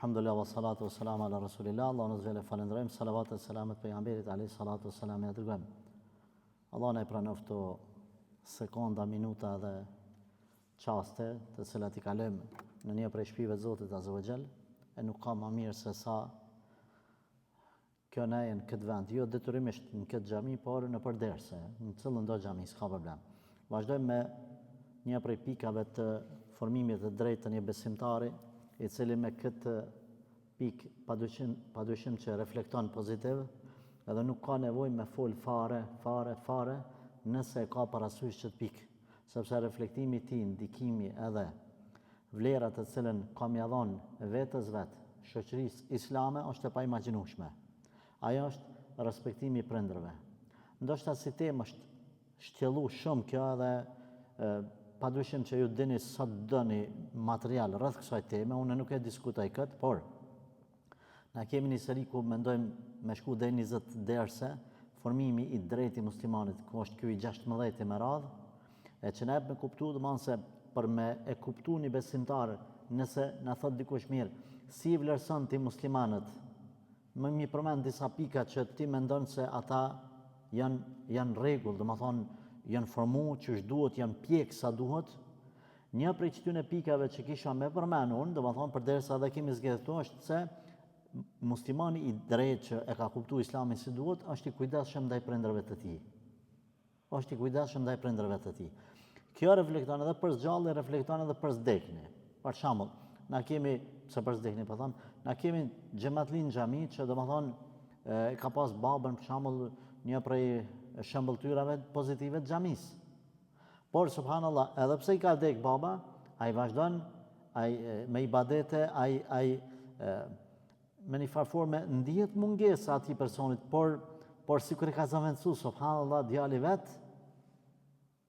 Alhamdulillah wa salatu wa salamu ala rasulillah. Allah në zhvele falendrojmë, salavat e selamet pejgamberit alayhi salatu wa salam e dërgojmë. Allah në e pranofto sekonda, minuta dhe qaste të cilat i kalojmë në një prej shpive të Zotit Azza wa Jall, e nuk ka më mirë se sa kjo ne në këtë vend, jo detyrimisht në këtë xhami, por në përderse, në cillën do xhami, s'ka problem. Vazhdojmë me një prej pikave të formimit të drejtë të një besimtari, i cili me këtë pikë padyshim që reflekton pozitiv, edhe nuk ka nevojë me fol fare, nëse ka parasysh këtë pikë, sepse reflektimi i tij, ndikimi edhe vlerat të cilën ka m'ia dhënë vetes vet, shoqërisë islame, është e paimagjinueshme. Ajo është respektimi i prindërve. Ndoshta si temë është shtjellu shumë kjo edhe padyshim që ju dini sa doni material rreth kësaj teme, unë nuk e diskutoj këtë, por na kemi një seri ku mendojmë me shku deri 20 derse, formimi i drejtë i muslimanit, ku është ky i 16 me radhë, e që ne me kuptu domethënë se për me e kuptu një besimtar, nëse na thot dikush mirë, si vlerëson ti muslimanët, më përmend disa pika që ti mendon se ata janë rregull, domethënë janë formu që duhet, janë pjek sa duhet. Një prej këtyre pikave që kisha me përmend unë, domethënë përderisa edhe kemi zgjedhur, është se muslimani i drejtë që e ka kuptuar Islamin si duhet, është i kujdesshëm ndaj prindërve të tij. Është i kujdesshëm ndaj prindërve të tij. Kjo reflekton edhe për zgjallje, reflekton edhe për zdekjen. Për shembull, na kemi, se për zdekjen po them, na kemi xhamatlin xhami që domethënë ka pas babën, për shembull, një prej shembulltyrave pozitive të xhamisë. Por subhanallahu, edhe pse i ka vdek baba, ai vazhdon, ai me ibadete, ai me një farë forme ndihet mungesa atij personit, por sikur i ka zaventsu subhanallahu djali vet,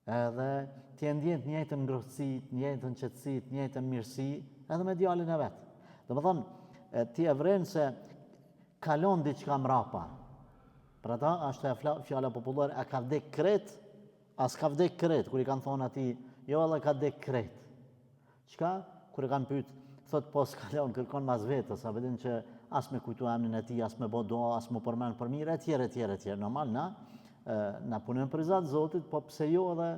edhe ti e ndjen të njëjtën ngrohtësi, të njëjtën qetësi, të njëjtën mirësi, edhe me djalin e vet. Domethënë ti e vren se kalon diçka mrapa. Për ata është fjala popullore, a ka vdek kret, as ka vdek kret, kur i kanë thonë atij, jo edhe ka vdek kret. Çka? Kur e kanë pyet, thot po s'kalon, kërkon mas vetës, a vetëm që as me kujtu emrin e tij, as me bë dua, as me përmend për mirë, etj. Normal na punojmë për zot Zotit, po pse jo edhe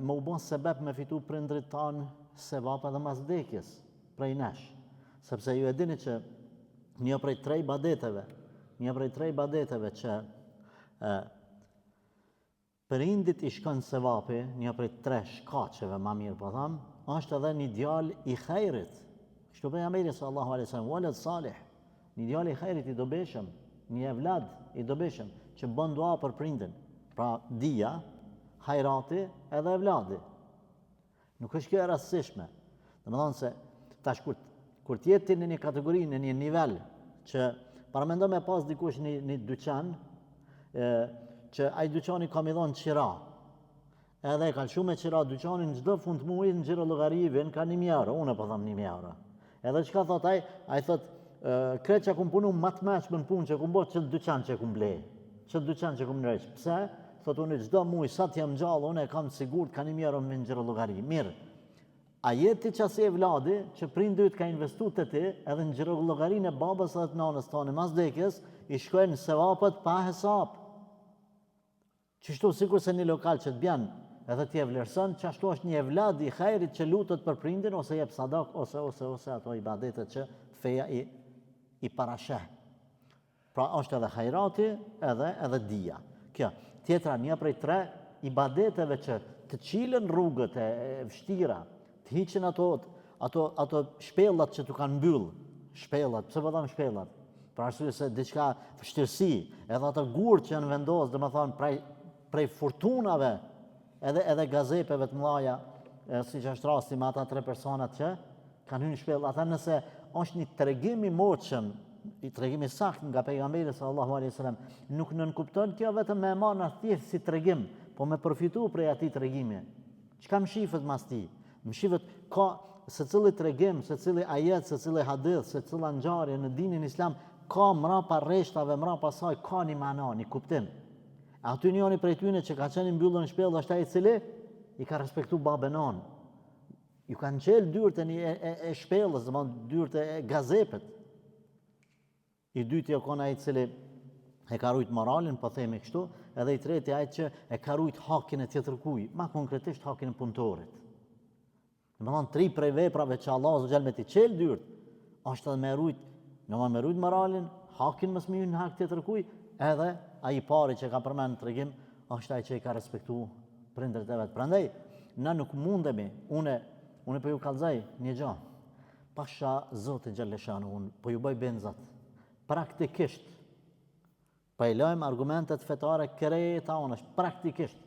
më u bën sebeb me fitu prindrit tanë sevap edhe mas vdekjes prej nesh. Sepse ju e dini që një prej tre ibadeteve që prindit i shkon sevapi, një prej tre shkaqeve më mirë po them, është edhe një djalë i hajrit. Kështu pejgamberi sallallahu alaihi wasallam, walad salih, një djalë i hajrit i dobishëm, një evlad i dobishëm që bën dua për prindin. Pra dia, hajrati edhe evladi. Nuk është kjo e rastësishme. Domethënë se tash kur ti jeti në një kategori, në një nivel që paramendo me pas dikush një dyqan, që ai dyqani ka mi dhonë qira, edhe ka lëshu me qira dyqanin, çdo fund muajit në xhiro llogari vjen ka 1.000 euro, unë po them 1.000 euro. Edhe çka thot ai thot kreç që kum punu matmeshmën punë që kum bë çdo dyqan që kum ble, çdo dyqan që kum ndreq. Pse? Thot unë çdo muaj sa të jam gjallë, unë e kam sigurt ka 1.000 euro në xhiro llogari. Mirë. A jeti që si e vladi, që prindrit ka investu të ti, edhe në xhirollogarinë e babës edhe të nanës tonë, mas vdekjes, i shkojnë sevapët pa hesap. Qështu sikur se një lokal që të bjen, edhe ti e vlerëson, qashtu është një evlad i hajrit që lutet për prindin, ose jep sadak, ose ato ibadetet që feja i parasheh. Pra është edhe hajrati, edhe dia. Kjo, tjetra një prej tre ibadeteve që të qilën rrugët e vështira, të hiqen ato shpellat që tu kanë mbyll, shpellat, pse po them shpellat? Për arsye se diçka vështirësi, edhe ato gurë që janë vendosur, domethënë prej fortunave, edhe gazepeve të mëdha, siç është rasti me ata tre personat që kanë hyrë në shpellë. Ata nëse është një tregim i moçëm, i tregim i saktë nga pejgamberi sallallahu alaihi wasallam, nuk nënkupton kjo vetëm me marrë thjesht si tregim, po me përfitu prej atij tregimi. Çka më shifet mas tij? Më shifet ka secili tregim, secili ajet, secili hadith, secila ngjarje në dinin islam ka mrapa rreshtave, mrapa saj ka një mana, një kuptim. Aty njëri prej tyre që ka qenë mbyllur në shpellë është ai i cili i ka respektu babën non. Ju kanë qelë dyrët e shpellës, dyrët e gazepet. I dyti jo kona ai cili e ka rujt moralin, po themi kështu, edhe i treti ai që e ka rujt hakin e tjetër kuj, ma konkretisht hakin e punëtorit. Domethënë 3 prej veprave që Allah Azza me t'i qelë dyrt, është edhe me rujt moralin, hakin mos më hyn në hak tjetër kuj, edhe ai pari që ka përmend në tregim, është ai që i ka respektuar prindërit e vet. Prandaj na nuk mundemi, unë po ju kallëzoj një gjë. Pasha Zotin xhaleshanu, unë po ju bëj benzat. Praktikisht po i lajm argumentet fetare kreta unë praktikisht.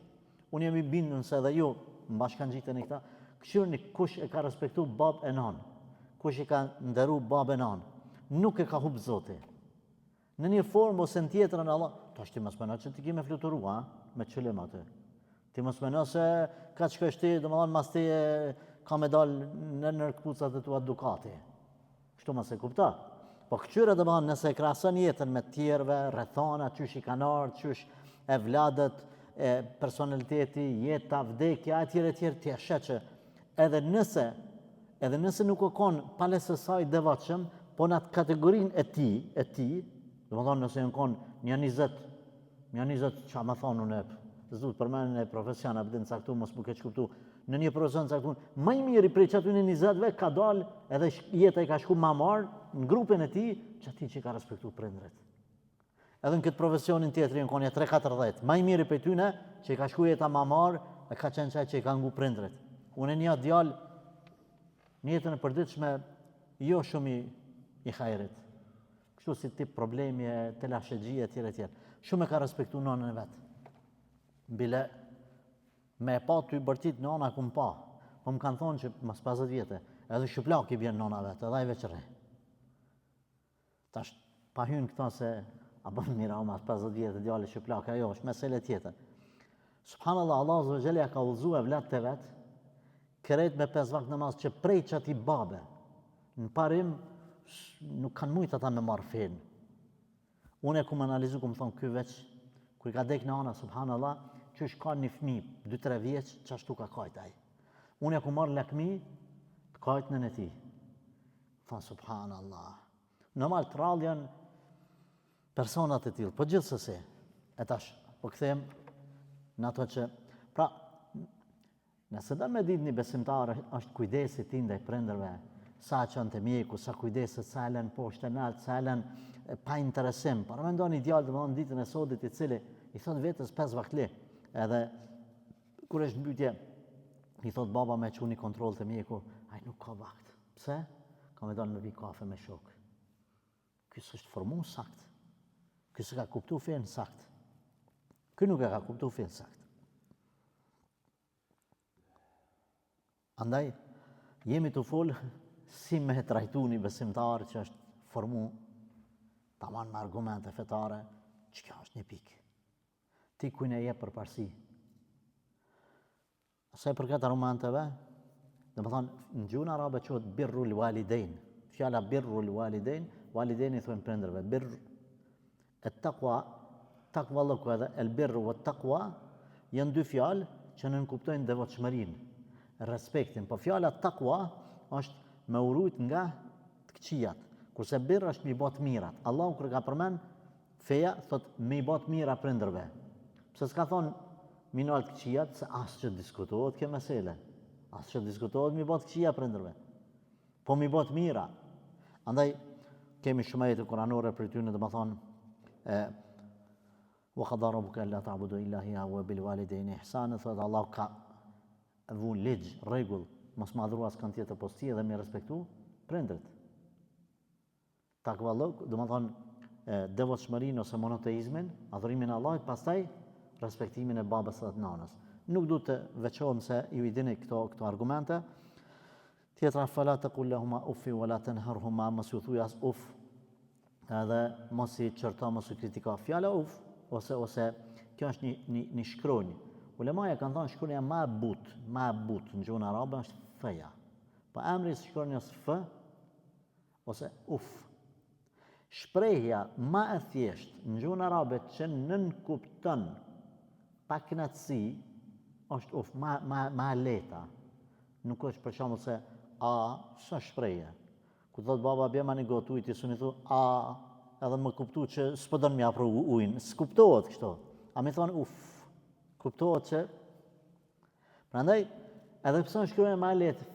Unë jam i bindur se edhe ju mbashkangjitën e këta, këshirni kush e ka respektu bab e nan, kush e ka nderu bab e nan, nuk e ka hub Zoti. Në një formë ose në tjetrën Allah, tash ti mos mëno që ti ke me fluturua, me qëllim aty. Ti mos mëno se ka që kështi, domethënë mas ti ka me dal në nërkpucat e tua Dukati. Kështu mos e kupta. Po këqyre domethënë nëse e krahason jetën me tjerëve, rrethana, qysh i kanë ardhur, qysh e vladët, e personaliteti, jeta, vdekja, etj, ti e sheh që edhe nëse nuk o konë pales së saj devotshëm, po në atë kategorinë e ti, domethënë nëse në konë një 20 që më thonë unë zut përmendën e profesion apo din caktuar mos më keq kuptu, në një profesion caktuar, më i miri prej çatu në 20-ve ka dalë edhe jeta i ka shku më marr në grupin e tij, çati që ka respektuar prindërit. Edhe në këtë profesionin tjetër në konja 3-40, më i miri prej tyne që i ka shku jeta më marr, e ka qenë çaj që i ka ngu prindërit. Unë një djalë në jetën e përditshme jo shumë i hajrit. Kështu si tip problemi e telashegjie etj. Shumë e ka respektuar nonën e vet. Bile me e pa ty bërtit nona ku më pa. Po më kanë thonë që mas 50 vjetë, edhe shqyplak i vjen nona vet, edhe ai veçre. Tash pa hyn këta se apo mira mas 50 vjetë djalë shqyplak, ajo është mesele tjetër. Subhanallahu, Allah Azza wa Jalla ka udhëzuar vllatë të vet, kërejt me 5 vakt namaz që prej çati babe. Në parim nuk kanë mujt ata me marr fen. Unë e kum analizu kum thon ky veç kur ka dek nana subhanallah, qysh ka një fëmijë 2-3 vjeç, çashtu ka kajt ai. Unë e kum marr lakmi të kajtën e tij. Thon subhanallah. Normal tralljan personat e tillë, po gjithsesi. E tash po kthem në ato që pra nëse do me ditë një besimtar është kujdesi ti ndaj prindërve, sa qënë të mjeku, sa kujdeset, sa elen poshtë e naltë, sa elen pa interesim. Para me ndoni djallë dhe më në ditën e sodit i cili i thot vetës 5 vakli, edhe kur është mbytje, i thot baba me që një kontrol të mjeku, aj nuk ka vakt. Pse? Ka me dalë me pi kafe me shok. Kësë është formu sakt. Kësë ka kuptu fejnë sakt. Kë nuk e ka kuptu fejnë sakt. Andaj, jemi të folë si me trajtu një besimtar që është formu taman me argumente fetare, që kjo është një pikë. Ti kujnë e je për parësi. Asaj për këtë argumenteve, dhe më thonë, në gjuhën arabe quhet birrul walidejn. Fjala birrul walidejn, walidejn i thonë prindërve. Birr e taqwa lëku edhe, el birru vë taqwa, janë 2 fjalë që nënkuptojnë devotshmërinë, respektin. Po fjala taqwa është me urujt nga të këqijat, kurse birr është mi bot mirat. Allahu kur ka përmend feja thot mi bot mira prindërve. Pse s'ka thonë mi nal të këqijat, se as që diskutohet kjo mesele. As që diskutohet mi bot këqija prindërve. Po mi bot mira. Andaj kemi shumë ajete kuranore për ty në dhe më thonë wa qada rabbuka alla ta'budu illa iyyahu wa bil walidayni ihsana, thot Allah ka vun ligj, rregull, mos madhru as kanë tjetër posti dhe me respektu prindërit. Takvallok, do të thonë devotshmërinë ose monoteizmin, adhurimin e Allahut, pastaj respektimin e babës dhe të nanës. Nuk du të veçohem se ju i dini këto argumente. Tjetra, fala taqul lahuma uffi wala tanharhuma, mos ju thuaj as uf, edhe mos i çerto, mos i kritika. Fjala uf ose kjo është një shkronjë. Ulemaja kanë thënë shkronja më e butë në gjuhën arabe është feja. Po emri i shkronjës f ose uf. Shprehja më e thjeshtë në gjuhën arabe që nënkupton pa kënaqësi është uf, më e lehta. Nuk është për shembull se a sa shprehje. Ku thot baba bje ma një gotë ujë, ti suni thu a edhe më kuptu që s'po don më afro ujin, s'kuptohet kështu. A më thon uf. Kuptohet që prandaj edhe pse shkruaj më lehtë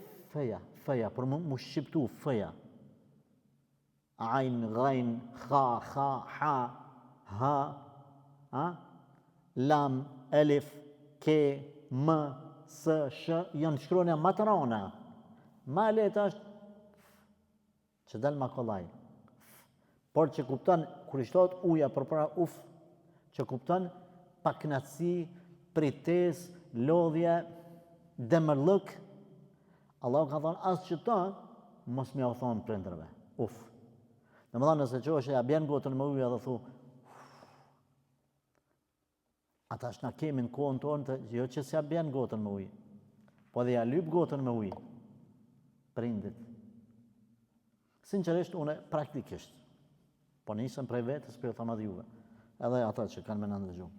feja, por mu shqiptu feja. Ain, ghain, kha, ha, ha, lam, elif, ke, m, s, sh, janë shkruajnë më të rana. Më lehtë është që del ma kollaj. Por që kupton, kur i shtohet uja përpara uf, që kupton paknatësi, pritesë, lodhje, demërllëk, Allahu ka thonë asë që ta, mos m'ja u thonë prindërve. Uf. Në më thonë nëse që është e abjen gotën me uja dhe thu, ata është na kemi në kohën tonë të jo që si abjen gotën me ujë, po dhe ja lyp gotën me ujë. Prindit. Sinqerisht, une praktikisht, po nisëm prej vetës për të madh juve, edhe ata që kanë me në ndëgju.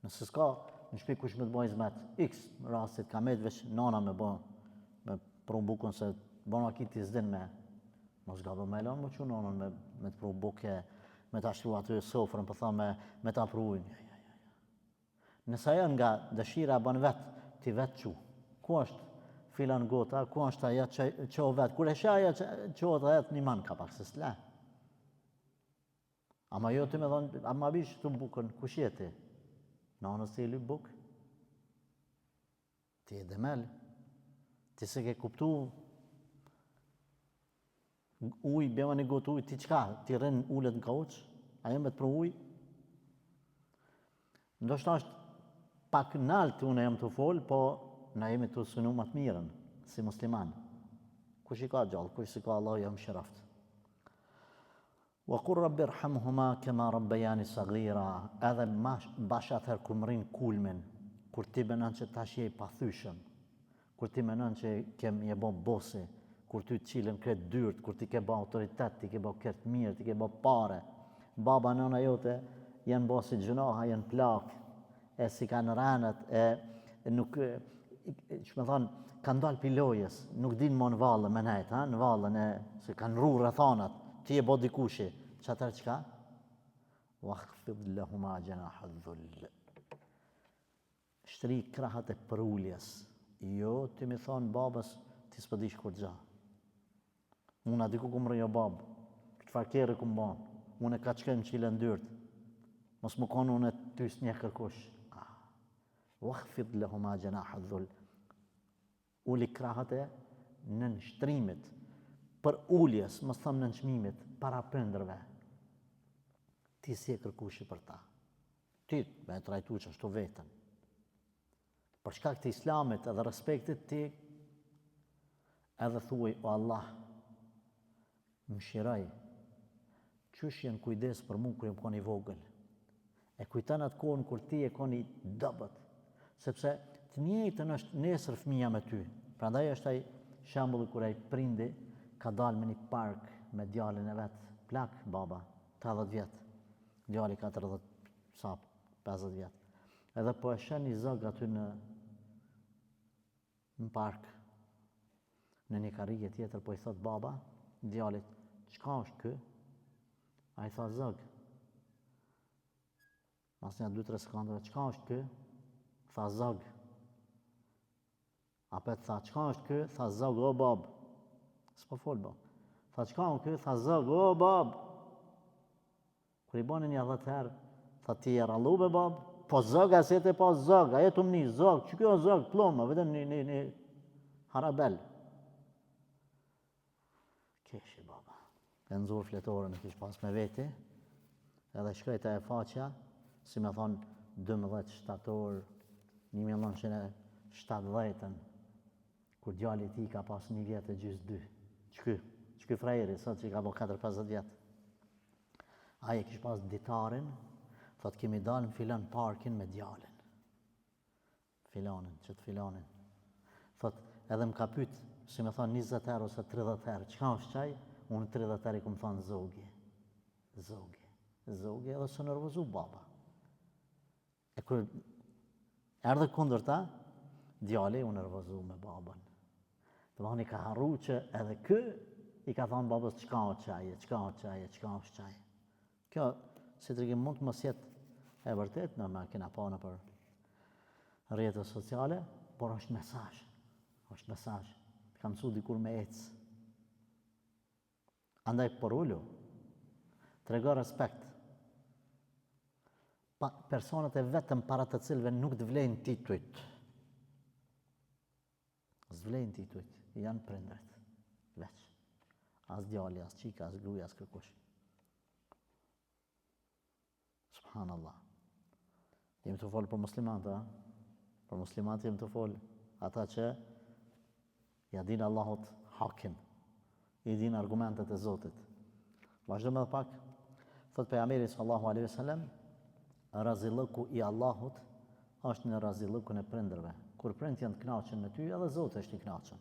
Nëse s'ka, në shpi kush me të bojë zmet, x rastit, ka me të veç nana me pru bukën se bona ki t'i zdin me, mos ga do me lanë më që nanën me të pru buke, me t'a shtru aty sofrën, për tha me t'a pru ujnë. Nëse ajo nga dëshira e bën vetë, ti vetë që, ku është filan gota, ku është aja që o vetë, kur e shaja që o dhe jetë një manë ka pak se s'le. Ama jo ti me thonë, ama bish të bukën, kush jeti? Nanës ti i lyp bukë? Ti e demel. Ti se ke kuptu uj, bjema një gotë uj, ti qka? Ti rrin ullet në kauç? Ajo me të pru uj? Ndoshta është pak naltë unë jam të folë, po na jemi të sunu më të mirën, si musliman. Kush i ka gjallë, kush i ka Allah jam shiraft. Wa kur rabbi rhamhuma kema rabbejani sagira, edhe bash atëherë kur më rinë kulmin, kur ti menon që tash je i pathyshëm, kur ti menon që kem je bo bosi, kur ty të qilën këtë dyrt, kur ti ke bo autoritet, ti ke bo këtë mirë, ti ke bo pare, baba nëna jote janë bo si gjunoha, janë plak, e si kanë rënët, e nuk, që me thonë, kanë dalë pilojës, nuk din më në valën me nejtë, në valën se kanë ru rëthanat, ti e bo dikushi, që atër qka? Wakhfid lahuma janaha dhull. Shtri krahat e përulljes. Jo, ti mi thonë babës, ti s'pë dish kur gja. Unë a diku këmë rëjo babë, këtë farkere këmë banë, unë e ka qëkëm qile në dyrt, mos më konë unë e tys një kërkush. Wakhfid lahuma janaha dhull. Uli krahat e në shtrimit, për ulljes, mos thëmë në nëshmimit, para prindërve, ti si e kërkushi për ta. Ti me e trajtu që ashtu vetën. Për shkak të islamit edhe respektit ti, edhe thuaj, o Allah, më shiraj, qysh jenë kujdes për mu kër jem koni vogël. E kujtan atë kohën kur ti e koni dëbët, sepse të njëjtën është nesër fëmija me ty. Prandaj është ai shembulli kur ai prindi ka dalë me një park me djalin e vetë, plak baba, 80 vjetë, djali 40, 50 vjetë. Edhe po e shen një zëg aty në park, në një karrige tjetër, po i thot baba, djalit, qka është kë? A i tha zëg. Mas një 2-3 sekundëve, qka është kë? Tha zëg. Apet tha, qka është kë? Tha zëg, o babë. S'po folë babë. Tha qka unë kë? Tha zëg, o babë. Kër i bani një 10 herë, tha ti e rallu be babë? Po zëg, a se te pa zëg, a jetu më një zëg, që kjo zëg, plomë, vedem një harabel. Keshi baba. E nëzur fletorën e kish pas me veti, edhe shkrejta e faqja, si me thonë 12 shtator, 1970, kur djali ti ka pas 1 vjetë e gjysë 2. Qky frajeri, sot që ka bo 4-50 vjetë. Aje kish pas ditarin, thot kemi dalë në filan parkin me djalin. Filanin, qëtë filanin. Thot edhe më ka pyt, si me thonë 20 herë ose 30 herë, qka është qaj? Unë 30 herë i këmë thonë zogi. Zogi edhe së nërvëzu baba. E kër erdhe kundër ta, djali u nërvëzu me babën. Të thonë i ka harru që edhe kë i ka thonë babës çka o çaje, çka o çaje, çka o çaje. Kjo, si të regim, mund të mos jetë e vërtet, në me kena pa në për rrjetet sociale, por është mesazh. Është mesazh. Ka mësu dikur me ecë. Andaj por ullu, trego respekt. Personat e vetëm para të cilëve nuk të vlejnë titujt. Zvlejnë titujt, janë prindrit. Veç. As djali, as qika, as gruja, as kërkush. Subhanallah. Jemi të folë për muslimatë, për muslimatë jemi të folë. Ata që ja dinë Allahut hakin, i dinë argumentet e Zotit. Vazhdo me dhe pak, thot pejgamberi sallallahu alaihi wasallam, razillëku i Allahut është në razillëkun e prindërve. Kur prindët janë të kënaqur me ty, edhe Zoti është i kënaqur.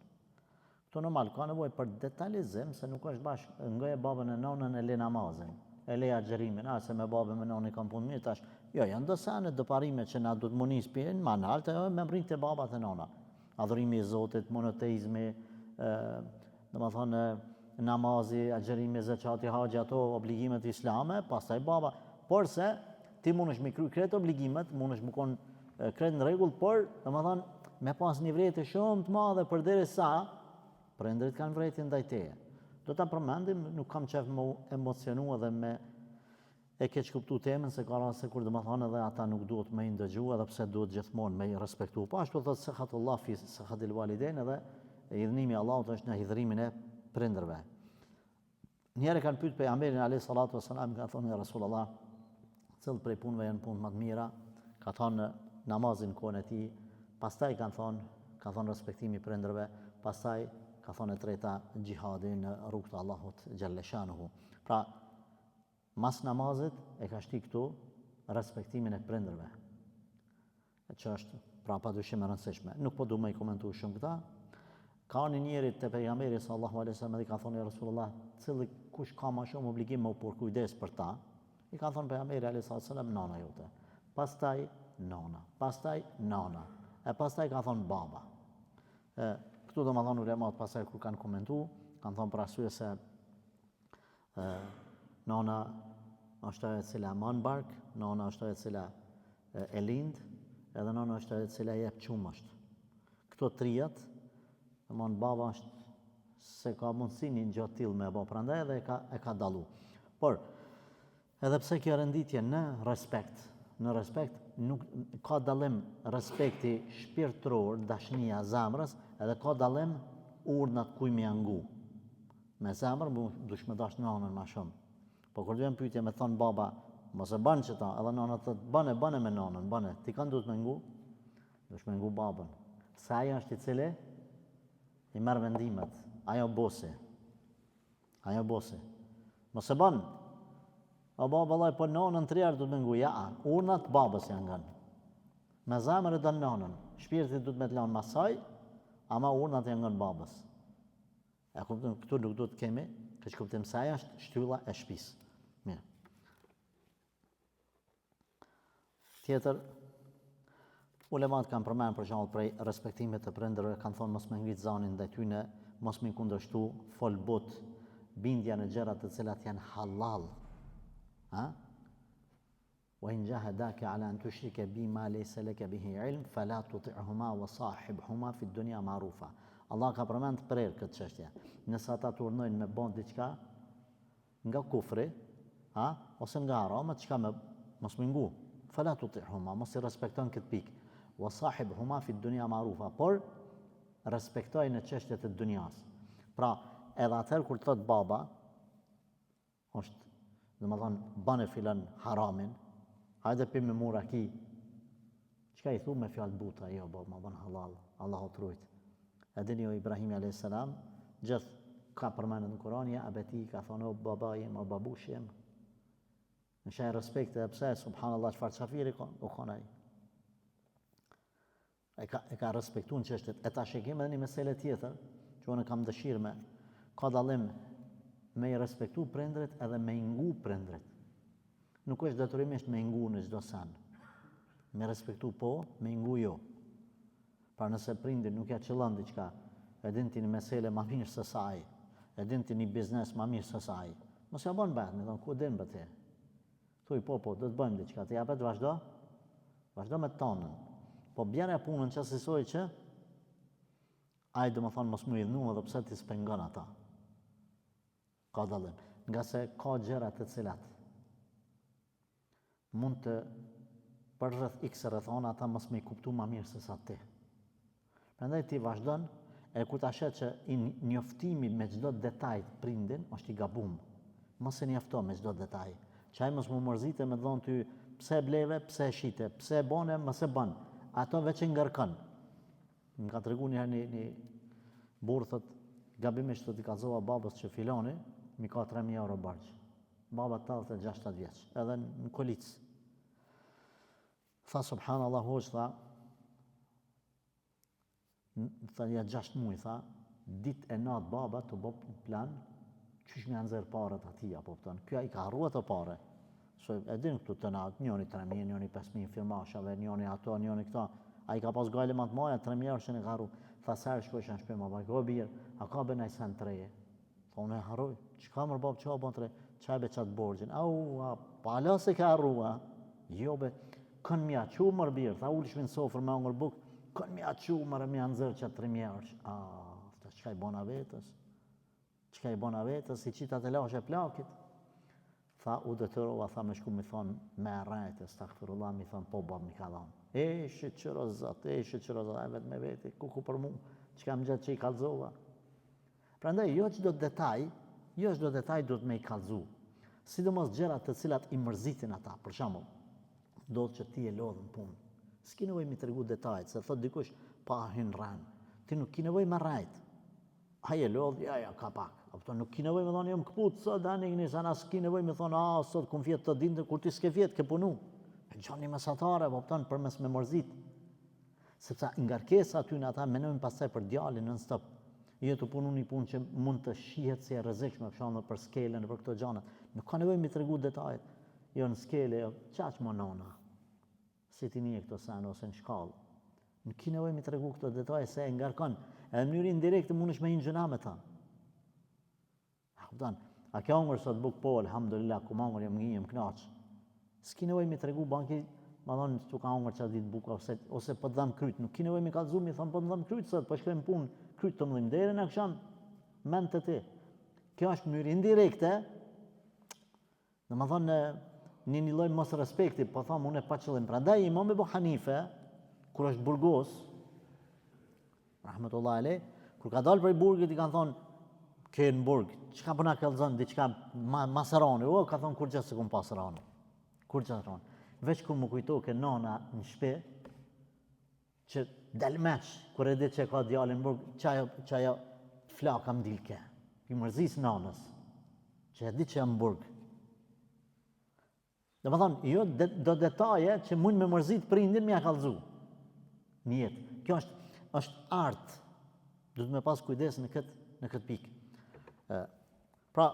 Kto normal ka nevojë për detalizim, se nuk është bashkë ngoje babën e nonën e le namazin, e le agjerimin, se me babën me nonën kam punë mirë tash. Jo, janë do sene do parime që na duhet munis pjen, ma naltë, me mrit të babat e nona. Adhurimi i Zotit, monoteizmi, domethënë namazi, agjerimi, zakati, haxhi, ato obligimet islame, pastaj baba. Por se ti mundesh me kry kretë obligimet, mundesh me kon kretë në rregull, por domethënë me pas një vlerë shumë të madhe përderisa prindërit kanë vërejtje ndaj teje. Do ta përmendim, nuk kam qef më emocionu edhe me e keq kuptu temën, se ka raste kur domethënë edhe ata nuk duhet me i ndëgju, edhe pse duhet gjithmonë me i respektu. Po ashtu thotë sehatullah fi sehatil walidain, edhe hidhnimi i Allahut është në hidhrimin e prindërve. Njerë kanë pyet pejgamberin alayhi salatu wasalam, ka thonë ja Rasulullah, cilë prej punëve janë punë më të mira, ka thonë namazin kohën e tij, pastaj kanë thonë respektimi i prindërve, pastaj ka thonë e treta gjihadi në rrugt të Allahut xhalla shanuhu. Pra, mas namazit e ka shti këtu respektimin e prindërve. Që është pra padyshim e rëndësishme. Nuk po du me i komentu shumë këta. Ka një njeri të pejgamberi sallallahu alaihi wasallam, i ka thonë ja Rasulullah, cili kush ka më shumë obligim me u përkujdes për ta, i ka thonë pejgamberi alaihi wasallam, nana jote. Pastaj nana, pastaj nana, e pastaj ka thonë baba. Këtu do më thonë ulemat pasaj kur kanë komentu, kanë thonë për arsye se nana është ajo e cila man bark, nana është ajo e cila e lind, edhe nana është ajo e cila jep qumësht. Këto trijat, baba është se ka mundësi një gjatë tillë me bo, prandaj edhe e ka dallu. Por, edhe pse kjo renditje në respekt nuk ka dallim respekti shpirtëror, dashnia zemrës, edhe ka dallim urdhnat kuj me angu. Me zemër dush me dash nanën ma shumë. Po kur vjen pyetje me thon baba, mos e bën çeta, edhe nana thot bane me nanën, bane. Ti kanë duhet me ngu? Dush me ngu babën. Se ajo është i cili i merr vendimet. Ajo bosi. Mos e bën. O baba vallai, po nanën 3 herë duhet me ngu. Ja, urnat babës janë ngën. Me zemër e don nanën. Shpirti duhet me të lanë masaj, ama urnat janë ngën babës. E kupton, këtu nuk duhet kemi, që kuptim se ajo është shtylla e shtëpisë. Mirë. Tjetër, ulemat kanë përmenë për shembull prej respektimit të prindërve, kanë thonë mos me ngrit zanin ndaj tyne, mos me kundërshtu folbut, bindja në gjëra të cilat janë halal. Wa in jahadaka ala an tushrika bi ma laysa laka bihi ilm fala tuti'huma wa sahibhuma fi dunya ma'rufa. Allah ka përmend prerë këtë çështje. Nëse ata të urnojnë me bën diçka nga kufri, ose nga harama, çka mos më ngu. Fala tuti'huma, mos i respekton këtë pikë. Wa sahibhuma fi dunya ma'rufa, por respektoj në çështjet e dunjas. Pra, edhe atëherë kur thot baba, është, domethënë, bane filan haramin, hajde pi me muraki. Çka i thu me fjalë buta, jo baba, ma bën halal, Allahu trujt. Edini o Ibrahimi a.s. Gjithë ka përmenë në Kurani, abeti ka thonë o babajem, o babushem. Në shaj respekte e pse, subhanallah, çfarë qafiri u konaj. E ka respektu në qështet. E ta shekim edhe një mesele tjetër, që unë kam dëshirë me, ka dalim me i respektu prindrit edhe me ngu prindrit. Nuk është detyrimisht me ngu në çdo sen. Me respektu po, me ngu jo. Pra nëse prindin nuk ja qëllon diçka e din ti një mesele ma mirë se saj, e din ti një biznes ma mirë se saj. Mos ja bën bet, me thonë, ku din bë ti? Thuj, po, do të bëjmë diçka, ti japet vazhdo me tonën. Po bjerë e punën që asisoj që, ai do më thonë mos më idhnu edhe pse ti s'pengon ata. Ka dallim. Nga se ka gjëra të cilat mund të për rreth x rrethona ata mos më i kuptu ma mirë se sa ti. Prandaj ti vazhdon, e kur ta shet që njoftimi me çdo detaj prindin është i gabum. Mos e njofto me çdo detaj. Që ai mos më mërzite me thonë ty pse bleve, pse shite, pse bone, mos e bën. Ato veç e ngërkon. Më ka tregu një herë një burr thot gabimisht të kallzova babës që filoni mi ka 3.000 euro barq. Baba 86 vjeç, edhe në Kolic. Tha subhanallahu hoq, tha ja 6 muaj, tha, ditë e natë baba të bo plan, qysh me nxerr parat aty apo kupton. Ky ai ka harruar ato pare. So e din këtu të natë, njëri 3.000, njëri 5.000 firmashave, njëri ato, njëri këta. Ai ka pas gale më të maja, 3.000 euro që ne ka harru. Tha sa shkoj në shtëpi më baj, o birë, a ka bën ai sen treje? Tha unë e harroj. Çka më bab çka bën tre? Çaj be çat borxhin. Au, pa la se ka harrua. Jo be, kën mja çu më birë, tha ulshim në sofër me ongër buk. Kën mja çu më më nxerr çat 3.000 euro. Tha çka i bona vetës? Çka i bona vetës? Si qita të lashe plakit. Tha u detyrova, tha me shku mi thonë me rrejt, stakfirullah, mi thonë po bab mi ka dhanë. Eshit qërozat, e vetë me veti, ku për mu, që kam gjatë që i kalzova. Prandaj, jo çdo detaj duhet me i kalzu. Sidomos gjërat të cilat i mërzitin ata, për shembull, do që ti e lodhën punë. S'ki nevoj mi tregu detajt, se thot dikush, pa hynë rranë. Ti nuk ki nevoj me rrajt. Haje lodh, ja, ka pak. Apëto nuk ki nevoj me thonë, jam këput, sot, anë i njësë, anë s'ki nevoj me thonë, sot kum fjetë të dinte, kur ti s'ke fjetë, ke punu. E gjoni mesatare, apëton, për mes me mërzit. Sepse ngarkesa aty në ata, menojnë pasaj për djalin non stop. Jo të punu një punë që mund të shihet si e rrezikshme, për shembull për skelen, për këto gjana. Nuk ka nevojë mi tregu detajet. Jo në skele, jo, çaq më nona. Si ti një këto sen ose në shkallë. Nuk ki nevojë mi tregu këto detaje se e ngarkon. Edhe në mënyrë indirekte mundesh me injëna me ta. A kjo hongër sot buk po, alhamdulillah, ku hongër jam ngjim knaq. S'ki nevojë mi tregu banki, ma thonë tu ka hongër çfarë ditë buk ose po dham kryt. Nuk ki nevojë mi kallzu mi thon po dham kryt sot, po shkojmë punë. Kryt të mëllim deri në akşam mend të ti. Kjo është mënyrë indirekte. Domethënë një lloj mos respekti, po them unë pa qëllim. Prandaj Imam Ebu Hanife kur është burgos, rahmetullahi alej, kur ka dalë prej burgut i kanë thonë ke në burg, çka po na kallzon diçka masaroni, ka thonë kur gjë se kum pasaroni. Kur gjë thon. Veç kur më kujto ke nona në shtëpi që dalmeç, kur e di që ka djalin burg, çajo flaka m'dilke. I mërzis nanës, që e di që jam burg. Dhe më thonë, jo do detaje që mund me mërzit prindin me ja kallzu. Në jetë. Kjo është artë. Duhet me pas kujdes në këtë pikë. Pra,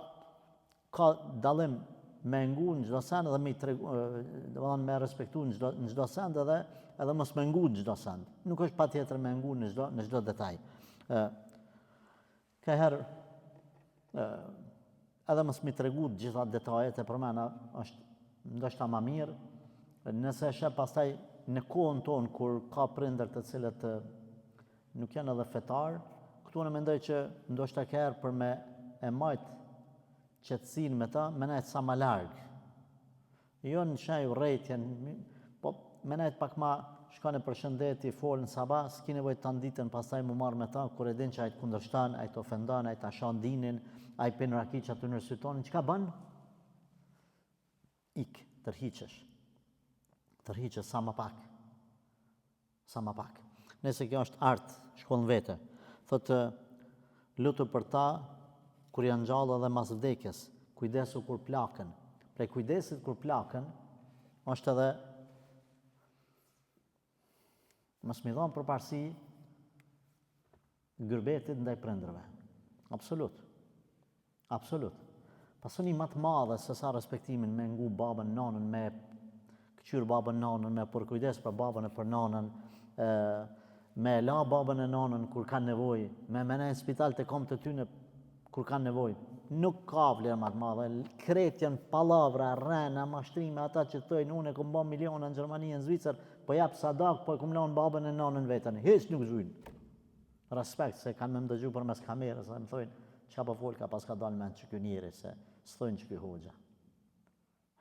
ka dallim me ngu në çdo send dhe me respektu në çdo send edhe mos me ngu në çdo send. Nuk është patjetër me ngu në çdo detaj. Ka herë edhe mos mi tregu të gjitha detajet e përmena është ndoshta më mirë, nëse sheh pastaj në kohën tonë kur ka prindër të cilët nuk janë edhe fetar, këtu unë mendoj që ndoshta ka herë për me e majt qetësinë me ta, me nejt sa më larg. Jo në shaj urrejtjen, po me nejt pak ma shkone për shëndeti, folën sabah, s'ki nevojë të ditën pastaj mu marrë me ta, kur e din që ajtë kundërshtan, ajtë ofendan, ajtë ashan dinin, ajtë pen raki që atë nërsytonin, çka bën? Tërhiqesh sa më pak. Sa më pak. Nëse kjo është art, shkollën vete. Thotë, lutu për ta, kur janë gjallë edhe mas vdekjes, kujdesu kur plakën. Prej kujdesit kur plakën, është edhe mos mi dhonë përparësi gërbetit ndaj prindërve. Absolut. Pasoni më të madhe se sa respektimin me ngu babën, nanën, me këqyr babën, nanën, me për kujdes për babën e për nanën, me la babën e nanën kur kanë nevojë, me mene në spital të kom të tyne kur kanë nevojë. Nuk ka vlerë më të madhe. Kretjen pallavra, rrena, mashtrime, ata që thojnë unë e kom bën miliona në Gjermani, në Zvicër, po jap sadak, po e kom lënë babën e nanën vetën. Hiç nuk zhyjnë. Respekt se kanë më dëgju përmes kamerës, më thojnë çka po fol ka pas ka dalë mend që ky njeri se s'thojnë që ky hoxha.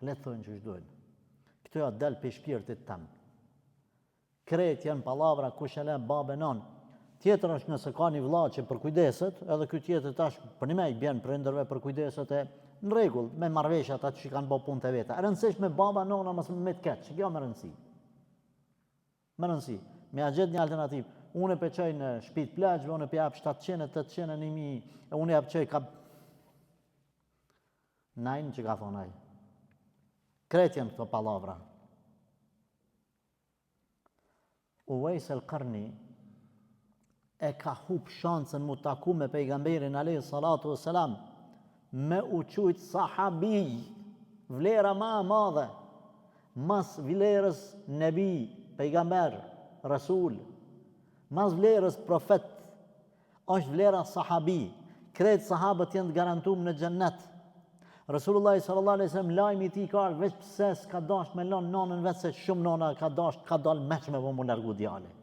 Le të thojnë që ç'dojnë. Këto ja del pe shpirtit tëm. Kret janë pallavra kush e lë babën nanë. Tjetër është nëse ka një vëlla që përkujdeset, edhe ky tjetër tash për një i bjen prindërve përkujdeset e në rregull, me marrëveshje ata që kanë bërë punë të veta. Rëndësisht me baba nona mos me të keq, kjo më rëndësi. Më rëndësi. Me a gjet një alternativë. Unë e peqoj në shtëpi të plagjve, unë e jap 700, 800, 1000, e unë e peqoj ka najnë që ka thonë ai. Kretjen këto pallavra. Uwais el-Qarni e ka hub shansën mu taku me pejgamberin alayhi salatu wassalam me u quajt sahabi, vlera ma e madhe mas vlerës nebi, pejgamber, rasul, mas vlerës profet, është vlera sahabi. Kretë sahabët janë të garantuar në xhennet. Rasulullah sallallahu alaihi wasallam lajmi i tij ka ardhur veç pse s'ka dash me lënë nonën vetë se shumë nona ka dalë meç me vonë largu djalin.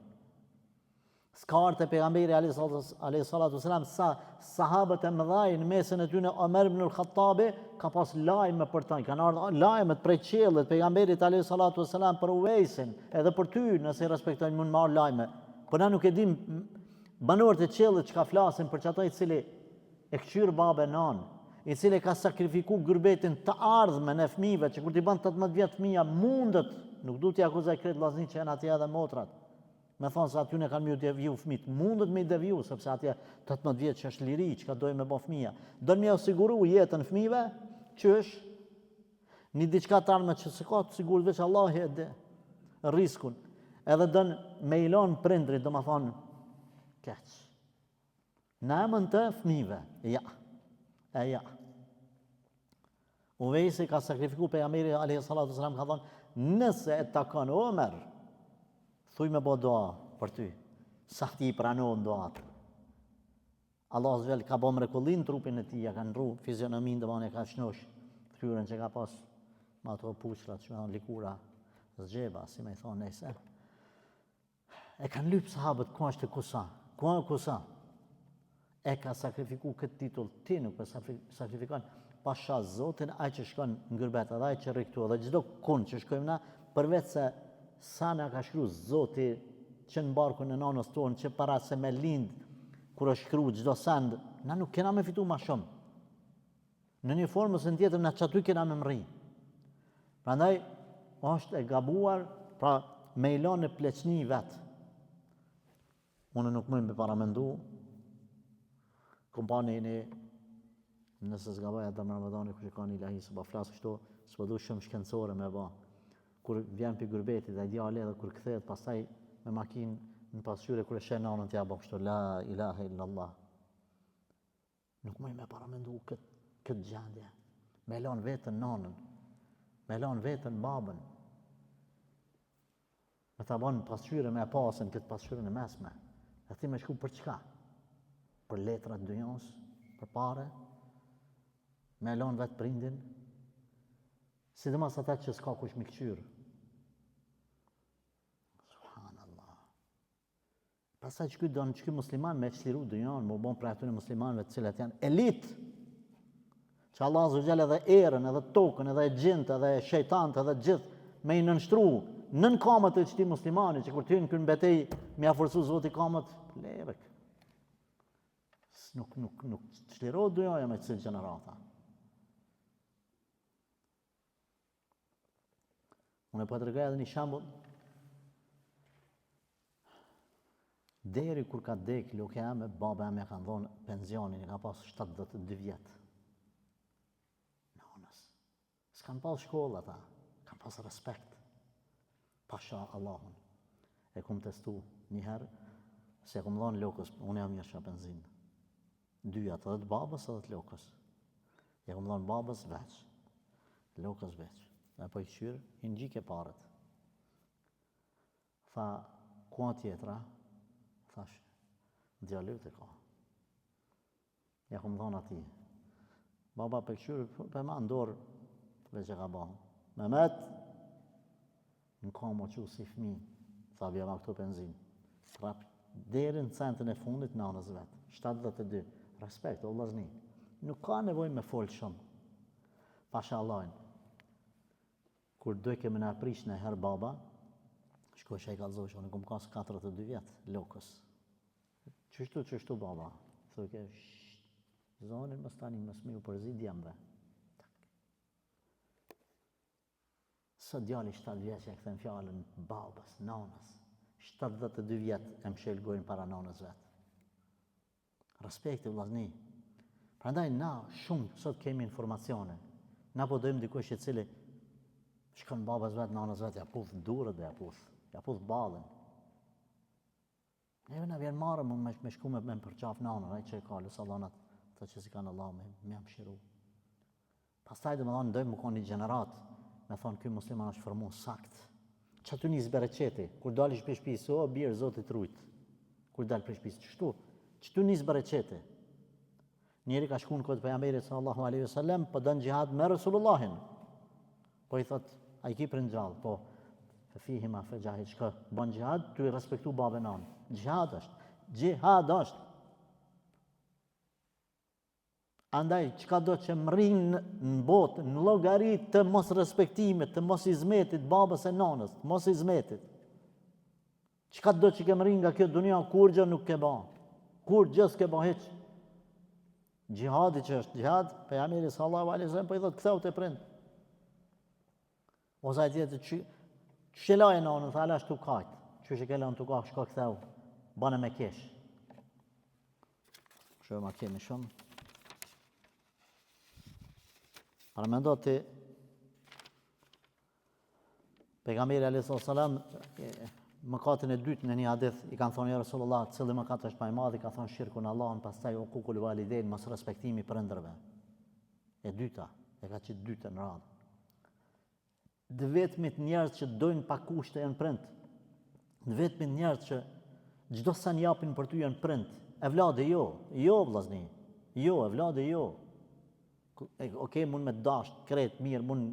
S'ka ardhur te pejgamberi alayhi salatu wasalam sa sahabët e mëdhaj në mesin e tyre Omer ibn al-Khattabi ka pas lajme për ta. Kanë ardhur lajmet prej qiellit pejgamberit alayhi salatu wasalam për Uwaisin, edhe për ty nëse i respektojnë mund marr lajme. Po na nuk e dim banorët e qiellit çka flasin për çata i cili e kqyr babën nan, i cili ka sakrifikuar gërbetin të ardhmen e fëmijëve që kur t'i bën 18 vjet fëmia mundet, nuk duhet t'i akuzoj kret vllaznin që janë atje edhe motrat. Me thonë se aty ne kanë më deviju fëmijët, mundet me i deviju sepse atje 18 vjet që është liri, çka dojë me bë fëmia. Don më siguru jetën fëmijëve që është një diçka të ardhme që s'ka të sigurt veç Allahu e di riskun. Edhe don me i lën prindrit, domethënë keq. Në emën të fëmijëve, ja. Ja. Uwejsi ka sakrifikuar pejgamberi alayhi salatu wasalam ka thonë nëse e takon Omer, thuj me bo doa për ty, sa ti i pranon doat. Allah zvel ka bo mrekullin trupin e tij, ka ndru fizionomin, domane ka shnosh fytyrën që ka pas me ato puçrat që janë likura zgjeba, si më i thonë nëse. E kanë lyp sahabët ku është kusa. E ka sakrifikuar këtë titull, ti nuk e sakrifikon pasha Zotin, ai që shkon në gërbet, edhe ai që rri këtu, edhe çdo kun që shkojmë na, përveç se sa na ka shkruar Zoti që në barkun e nanës tonë, që para se me lind, kur është shkruar çdo send, na nuk kena me fitu ma shumë. Në një formës në tjetër, na çatu kena me mri. Prandaj, është e gabuar, pra me i lënë në pleqni vetë. Unë nuk mëjmë me paramendu, kompanjeni, nëse s'gaboj atë në Ramadani, kështë ka një ilahi, së ba flasë kështu, së du shumë shkencore me ba. Kur vjen për gërbetit dhe djale edhe kur këthet, pastaj me makinë në pasqyre, kur e shenë nanën t'ja ba kështu, la ilaha illallah. Nuk mëj me paramendu këtë gjendje. Me lanë vetën nanën, me lanë vetën babën. Me ta banë pasqyre me pasën, këtë pasqyre në mesme. E ti me shku për çka? Për letrat dynjos, për pare, me lanë vetë prindin, sidomos ata që s'ka kush mi këqyrë. Subhanallah. Pastaj që ky musliman me çliru dynjon, më bon për atyre muslimanëve të cilët janë elit, që Allah azza wa jalla edhe erën, edhe tokën, edhe gjinët, edhe shejtanët, edhe gjithë me i nënshtru nën kamët e çti muslimani, që kur të hynë kënë betej me afërsu Zoti kamët, lerëk. Nuk çlirohet dynjaja me këto gjenerata. Unë po t'rregoj edhe një shembull. Deri kur ka dek loka jame, baba jam ja kanë dhonë pensionin, ka pas 72 vjet. Nonës. S'kan pas shkollë ata, kanë pas respekt. Pasha Allahun. E kum testu një herë, se kum dhonë lokës, unë jam jashtë penzinë. Dyja, edhe të babës edhe të lokës. Ja kum dhonë babës veç, lokës veç. Dhe po i këshyrë, i në gjike parët. Tha, kua tjetra, Thash, djalët e ka. Ja ku më thonë ati. Baba për këshyrë, për ma ndorë, veç e ka ba. Mehmet, në kam o që si fmi, tha bja ma këto benzin. Trap, deri në centën e fundit nanës vetë. 72. Respekt, o vllazni. Nuk ka nevoj me folë shumë. Pasha Allahin. Kur doj keme në aprish në herë baba, shkoj që e kalzoj që në kom kasë 42 vjetë, lokës. Qështu baba? Thëke, zonin më stani më smiu përzi djemve. Së djali 7 vjetë që e këthen fjallën babës, nanës. 72 vjetë e më shelgojnë para nanës vetë. Respekti vllazni. Prandaj na shumë sot kemi informacione. Na po dojmë dikush i cili shkon babës vetë, nanës vetë, ja puth durët dhe ja puth ballën. Neve na vjen marrë me shku me përqaf nanën, ai që e ka lusallanat, të që si kanë Allah me mshiru. Pastaj dhe më thonë, dojmë më konë një gjenerat, me thonë, ky musliman është formu sakt. Që aty njës bereqeti, kur dalish për shpisë, o, birë, zotit rujt. Kur dalë për shpisë, që tu njës bereqeti. Njeri ka shku në këtë pejgamberit sallallahu alaihi wasallam, po dënë gjihad me Resulullahin. Po i thot, a i ki për në gjallë, po, fihima fe gjahid, shka ban gjihad, tu i respektu babën anë. Gjihad është. Andaj, qka do që më rinë në botë, në llogarit të mos respektimit, të mos izmetit babës e nanës, të mos izmetit. Qka do që ke më rinë nga kjo dunia, kur gjë nuk ke ba. Kur gjë s'ke ba heq. Gjihadi që është gjihad, pejgamberi sallallahu alaihi wasallam po i thot ktheu te prind. Ose ai tjetër që shelaje nanën, tha alash tu kajt. Që ke lënë tu ka shko ktheu. Bane me kesh. Kështu ma kemi shumë. Para mendo ti pejgamberi alayhi salam mëkatin e dytë në një hadith i kanë thonë ja Rasulullah, cili mëkat është më i madh, i ka thonë shirku në Allahun, pastaj uqukul walidain, mos respektimi prindërve. E dyta, e ka qenë dytë në radhë. Dhe vetmit njerëz që dojnë pa kushte janë prind. Dhe vetmit njerëz që çdo sa japin për ty janë prind. Evlade jo vllazni. Jo, evlade jo. Okej, mund me dash, kret, mirë, mund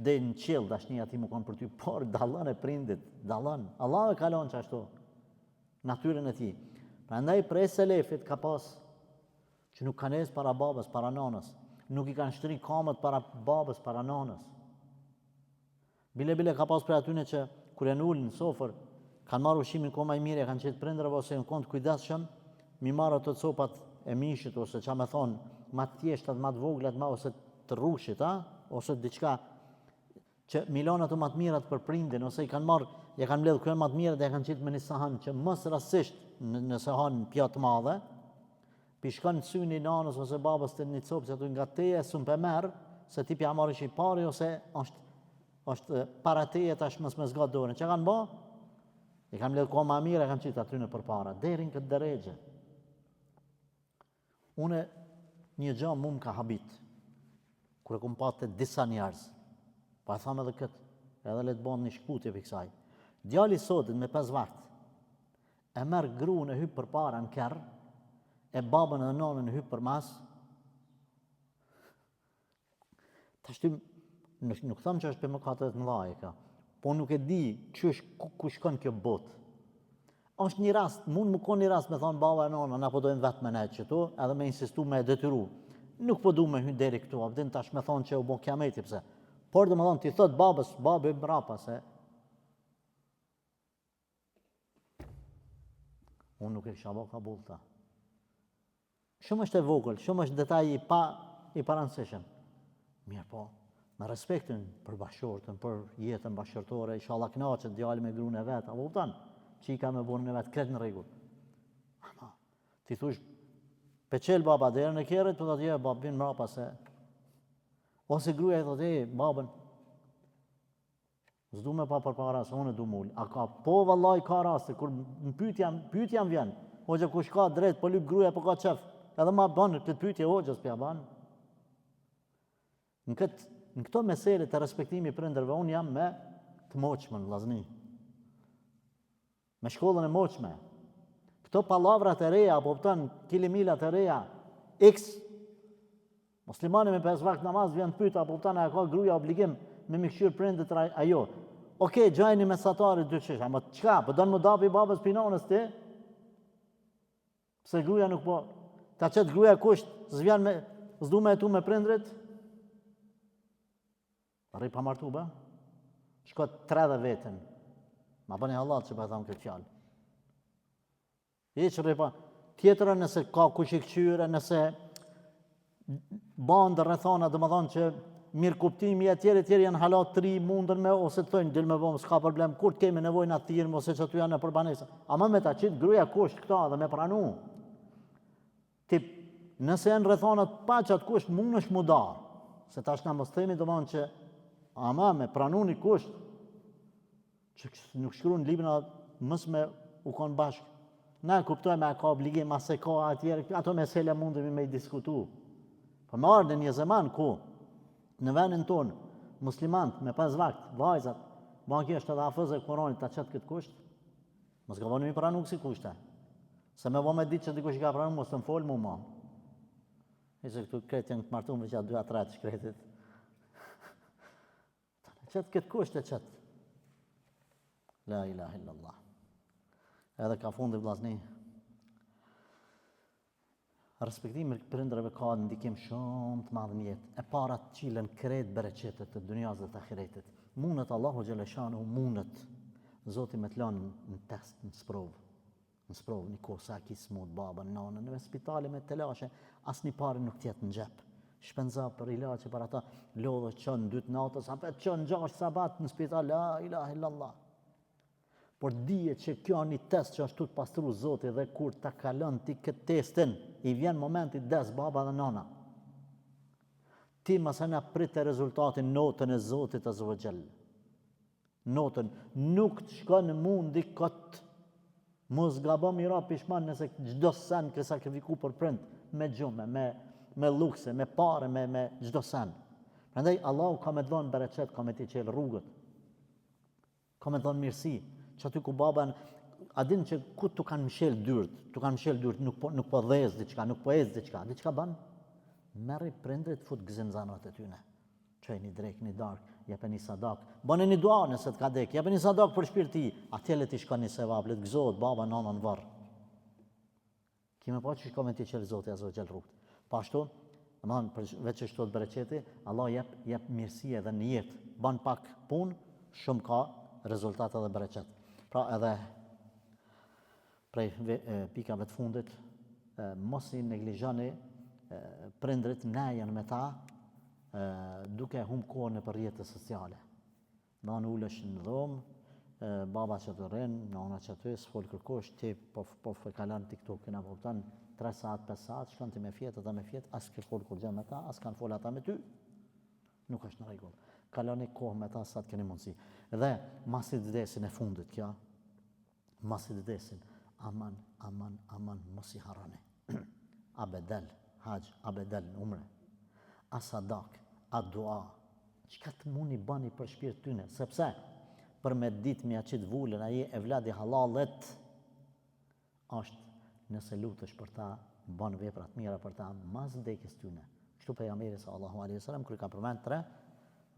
dhe në qilë dashnia ti më konë për ty, por dallon e prindit, dallon. Allah e kalon që ashtu, natyrën e ti. Prandaj prej selefit ka pas që nuk kanë para babës, para nanës, nuk i kanë shtri kamët para babës, para nanës. Bile ka pas prej atyne që kur e nullin në sofër, kanë marrë ushimin koma i mirë, e kanë qetë prindrëve ose në kontë kujdesshëm, mi marrë ato copat e mishit, ose që me thonë, ma të tjeshtat, ma të voglat, ma ose të rrushit, ose diçka që milonat të matë mirat për prindin, ose i kanë marrë, ja kanë mbledhë kërën matë mirat dhe ja kanë qitë me një sahan që mësë rasisht në sahan pjatë madhe, pishkon të syni nanës ose babës të një copë që të nga teje, së më pëmerë, se ti pja marrë ishi pari, ose është para teje tash mësë me zgatë dorën. Që kanë ba? I kanë mbledhë koma mira, kanë qitë aty në përpara, derin këtë dërejgje. Une një gjë mu më ka habit, kërë kumë patë të disa njerëz. Pa e thamë edhe këtë, edhe le të bëmë një shkputje për kësaj. Djali sotit me 5 vakt, e merë gruën e hypë për para në kerë, e babën edhe nanën e hypë për mas. Ta shtim, nuk thamë që është për mëkatet të mëdha e ka, po nuk e di që është ku shkon kjo botë. është një rast, mund më konë një rast me thonë baba e nona, na po dojmë vetë me ne qëtu, edhe me insistu me detyru. Nuk po du me hynë deri këtu, abdin tash me thonë që u bo kiameti pëse. Por dhe me thonë, ti thot babës, babë i mrapa se. Unë nuk e kisha bo kabul ta. Shumë është e vogël, shumë është detaj i paransishëm. Mirë po, me respektin për bashkëshortën, për jetën bashkëshortore, inshallah knaqet djali me gruën e vet, apo kupton? Qika me bunën e vet, kretë në rregull. Ama, ti thush, peqel baba derën e kerrit, po thotë, babin mrapa se. Ose gruaja i thotë, babën, s'du me pa përpara se unë du mull. A ka po vallaj ka raste, kur në pyetja vjen, hoxha kush ka drejt, po lyp gruaja, po ka qef. Edhe ma banë këtë pyetje hoxhës pja banë. Në këto mesele të respektimi prindërve, unë jam me të moqmen, vllazni. Me shkollën e moqme. Këto pallavrat e reja, apo kupton, kilimilat e reja, X, muslimani me 5 vakt namaz vjen pyet, apo kupton, a ka gruaja obligim me mikshir prindet ajo. Okej, gjajni mesatarit dy çesh, ama çka? Po don më dapi babës pinonës ti? Pse gruaja nuk po ta çet gruaja kusht, s'vjen me s'du me tu me prindrit? Arri pa martu ba? Shko 30 vetën. Ma bëni hallat që pa thamë këtë fjalë. Që rripa. Tjetëra nëse ka kush i këqyre, nëse bandë rrethana, dhe më thonë që mirë kuptimi e tjeri janë halat 3 mundën me, ose të thënë, dilë me bëmë, s'ka problem, kur të kemi nevojnë atë thirmë, ose që të janë në përbanesa. Ama me ta qitë gruja kusht këta dhe me pranu. Tip, nëse janë rrethanat pa që atë kusht, mund është mu da. Se ta është në mos themi dhe mënë që, ama me pranu një kusht, që nuk shkru në libra mës me u konë bashkë. Na kuptojme a ka obligim, a se ka atjerë, ato mesele mundemi me i diskutu. Po më ardhe një zeman ku, në venin tonë, muslimant me 5 vakt, vajzat, banki është edhe hafëz e Kuranit ta qëtë këtë kusht, mos ka vënë mi pranu kësi kushte. Se me vë me ditë që dikush i ka pranu, mos të më folë mu ma. E që këtu kretë janë të martu me që atë 2-3 që kretit. Qëtë këtë kusht e qëtë. La ilaha illallah. Edhe ka fundi vllazni. Respektimi për prindërve ka ndikim shumë të madh në jetë. E para të qilen krejt bereqetet të dunjas dhe të ahiretit. Mundet Allahu xhaleshanu, mundet Zoti me të lanë në test, në sprovë. Në sprovë, një kohë sa ki smut babën, nanën, në spitale me telashe, asnjë parë nuk tjetë në xhep. Shpenza për ilaçe për ata, lodhë çon 2 natës, apo çon 6 sabat në spital, la ilaha illallah. Por dije që kjo një test që është të pastru Zoti dhe kur ta kalon ti këtë testin, i vjen momenti des baba dhe nana. Ti masana prit e rezultatin notën e Zotit Azza wa Jall. Notën nuk të shkon në mundi këtë mos gabon mira pishman nëse çdo sen ke sakrifiku për prind, me gjume, me lukse, me pare, me çdo sen. Prandaj Allahu ka me dhënë bereqet, ka me ti qelë rrugët. Ka me dhënë mirësi. Që aty ku baban, a din që ku të kanë mshel dyrt, nuk po dhez diçka, nuk po ec diçka ban, merri prindrit fut gzimzanat e tyne. Çoj një drek, një dark, jepe një sadak, bëne një dua nëse të ka dek, jepe një sadak për shpirti, atjele ti shka një sevap, le të gëzohet baba nana në varr. Kime pa që shko me ti qelë Zoti Azza wa Jall rrugt. Pashtu, veç që shtot bereqeti, Allah jep mirësi edhe në jetë, ban pak pun, shumë ka rezultate dhe bereqet. Pra edhe prej pikave të fundit, mos i neglizhoni prindrit, ne janë me ta, duke humbur kohën për rrjetet sociale. Nana ulesh në dhomë, baba që të rrinë, nana që të s'fol kërkosh, ti po kalan TikTok-in apo kupton 3 saat, 5 saat, shkon ti me fjetë, ata me fjetë, as ke fol kur gjë me ta, as kanë fol ata me ty. Nuk është në rregull. Kaloni kohë me ta sa të keni mundësi. Dhe masi të vdesin e fundit kjo, masi të vdesin, aman, mos i harroni. Abedel, haq, abedel në umre, a sadak, a dua, çka të mundi bani për shpirt tyne, sepse për me ditë me aqit vullën, aje e vladi halalet, është nëse lutesh për ta, ban veprat mira për ta, mas vdekjes tyne. Kështu pejgamberi sallallahu alaihi wasallam kur ka përmend 3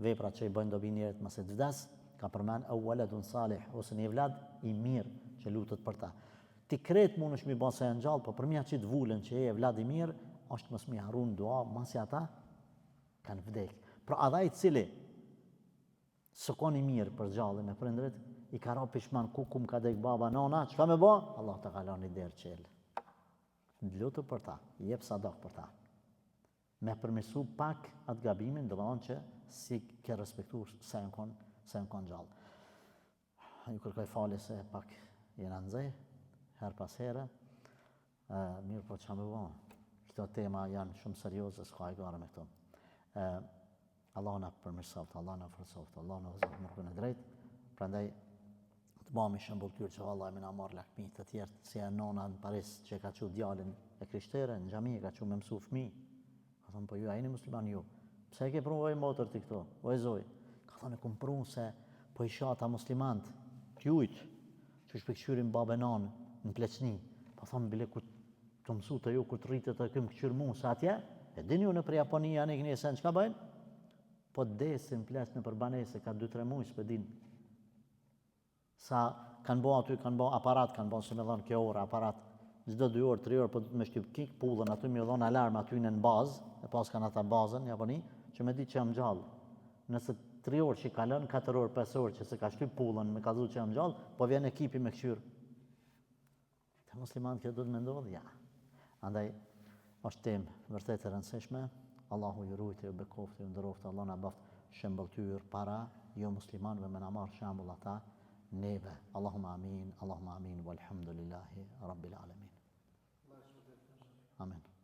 veprat që i bëjnë dobi njerëzit mase të vdes, ka përmend au waladun salih, ose një vlad i mirë që lutet për ta. Ti kret mundesh mi bën se janë gjallë, po për mia çit vullën që e vlad i mirë, është mos mi harun dua, masi ata kanë vdek. Pra adha i cili sokon i mirë për gjallën e prindrit, i ka ra pishman ku ka dek baba nana, çka me bë? Allah ta kalon i derë qel. Lutu për ta, jep sadak për ta. Me përmirësu pak atë gabimin, do të thonë që si ke respektuar se janë konë gjallë. Ju kërkoj falje se pak jena nxej, her pas here, mirë po që me bëmë. Këto tema janë shumë serioze, s'ka e gare me këto. Allah në përmirësoft, Allah në forcoft, Allah në vëzot mërkën e drejt, prandaj të bëmi shëmbulltyr që Allah e mina marrë lakmi të tjertë, si e nona në Paris që ka që djalin e krishtere, në gjami ka që me mësu fëmi. Ka thonë, po ju, a jeni musliman ju? Pse e ke pru oj motër ti këto? Oj zoj. Ka thonë, e kum pru se po i shata muslimant, t'jujt, që shpekëshyrin babe nanë në pleqni. Po A thonë bile ku të mësu të ju, ku të rritet të këmë këqyrë mu, sa atje, e dini ju në për Japonia, në këni esen, që ka bëjnë? Po desin ples në përbanese, ka 2-3 muaj s'pe din. Sa kanë bo aty, kanë bo aparat, kanë bo, se me dhonë kjo orë, aparat, çdo 2 orë, 3 orë, po me shtyp kik, pullën aty, me dhonë alarm aty në bazë, e pas kanë ata bazën, në Japoni, që me di që jam gjallë. Nëse 3 orë që i kalën, 4 orë, 5 orë që se ka shtyp pullën, me ka dhu që jam gjallë, po vjen ekipi me këqyrë. Te muslimanë kjo do të mendodhë, ja. Andaj, është temë vërtet e rëndësishme, Allahu ju rujtë, ju bekoftë, ju ndëroftë, Allah na baft shembëltyr para jo muslimanëve me na marr shembull ata neve. Allahumma amin, walhamdulillahi rabbil alamin. Amen.